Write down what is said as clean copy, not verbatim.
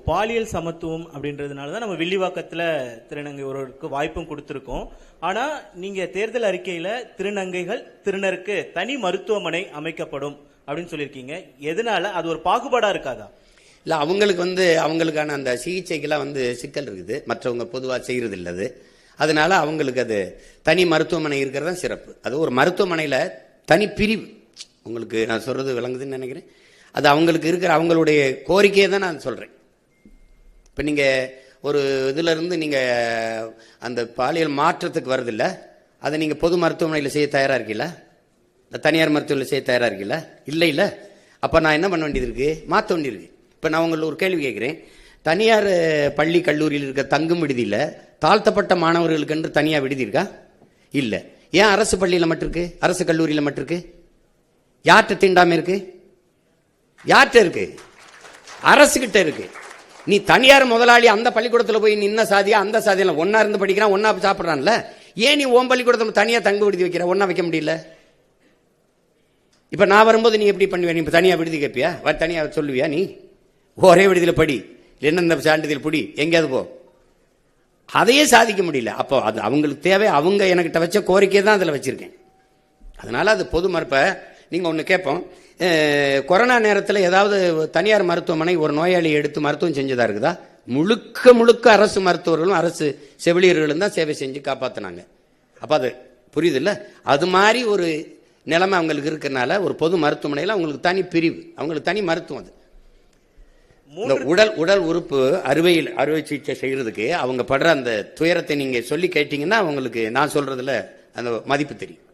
பாலியல் சமத்துவம் அப்படின்றதுனால தான் நம்ம வில்லிவாக்கத்தில் திருநங்கை ஒருவருக்கு வாய்ப்பும் கொடுத்துருக்கோம். ஆனால் நீங்கள் தேர்தல் அறிக்கையில் திருநங்கைகள் திருநருக்கு தனி மருத்துவமனை அமைக்கப்படும் அப்படின்னு சொல்லியிருக்கீங்க. எதனால அது ஒரு பாகுபாடாக இருக்காதா? இல்லை, அவங்களுக்கு அவங்களுக்கான அந்த சிகிச்சைக்கெல்லாம் சிக்கல் இருக்குது, மற்றவங்க பொதுவாக செய்கிறது இல்லது. அதனால அவங்களுக்கு அது தனி மருத்துவமனை இருக்கிறது தான் சிறப்பு. அது ஒரு மருத்துவமனையில் தனி பிரிவு. உங்களுக்கு நான் சொல்றது விளங்குதுன்னு நினைக்கிறேன். அது அவங்களுக்கு இருக்கிற அவங்களுடைய கோரிக்கையை தான் நான் சொல்றேன். இப்போ நீங்க ஒரு இதுல இருந்து நீங்க அந்த பாலியல் மாற்றத்துக்கு வருதில்ல, அதை நீங்க பொது மருத்துவமனையில் செய்ய தயாரா இருக்கீங்களா? தனியார் மருத்துவமனையில் செய்ய தயாரா இருக்கீங்களா? இல்லை இல்லை. அப்ப நான் என்ன பண்ண வேண்டியது இருக்கு? மாற்ற வேண்டியிருக்கு. இப்ப நான் உங்களுக்கு ஒரு கேள்வி கேட்கிறேன். தனியார் பள்ளி கல்லூரியில் இருக்க தங்கும் விடுதியில் தாழ்த்தப்பட்ட மாணவர்களுக்கு என்று தனியாக விடுதி இருக்கா? இல்லை. ஏன் அரசு பள்ளியில் மட்டும் இருக்கு, அரசு கல்லூரியில் மட்டும் இருக்கு? யார்கிட்ட தீண்டாம இருக்கு? யார்கிட்ட இருக்கு? அரசு கிட்ட இருக்கு. நீ தனியார் முதலாளி அந்த பள்ளிக்கூடத்தில் போய் நின்ன சாதியா அந்த சாதியில ஒன்னா இருந்து படிக்கிறான், ஒன்னா சாப்பிட்றான்ல. ஏன் நீ ஓம் பள்ளிக்கூடத்தில் தனியா தங்க விடுதி வைக்கிற, ஒன்னா வைக்க முடியல? இப்ப நான் வரும்போது நீ எப்படி பண்ணுவியா? நீ தனியா விடுதி கேட்பியா? தனியா சொல்லுவியா? நீ ஒரே விடுதியில் படி, என்ன சான்றிதழ் புடி, எங்கேயாவது போ. அதையே சாதிக்க முடியல. அப்போ அது அவங்களுக்கு தேவை. அவங்க என்கிட்ட வச்ச கோரிக்கை தான் அதில் வச்சிருக்கேன். அதனால அது பொது மறுப்ப நீங்க ஒன்று கேட்போம். கொரோனா நேரத்தில் ஏதாவது தனியார் மருத்துவமனை ஒரு நோயாளியை எடுத்து மருத்துவம் செஞ்சதா இருக்குதா? முழுக்க முழுக்க அரசு மருத்துவர்களும் அரசு செவிலியர்களும் தான் சேவை செஞ்சு காப்பாத்தினாங்க. அப்ப அது புரியுது இல்ல? அது மாதிரி ஒரு நிலைமை அவங்களுக்கு இருக்கிறதுனால ஒரு பொது மருத்துவமனையில் அவங்களுக்கு தனி பிரிவு, அவங்களுக்கு தனி மருத்துவம். அது இந்த உடல் உறுப்பு அறுவை சிகிச்சை செய்யறதுக்கு அவங்க படுற அந்த துயரத்தை நீங்க சொல்லி கேட்டீங்கன்னா அவங்களுக்கு நான் சொல்றதுல அந்த மதிப்பு தெரியும்.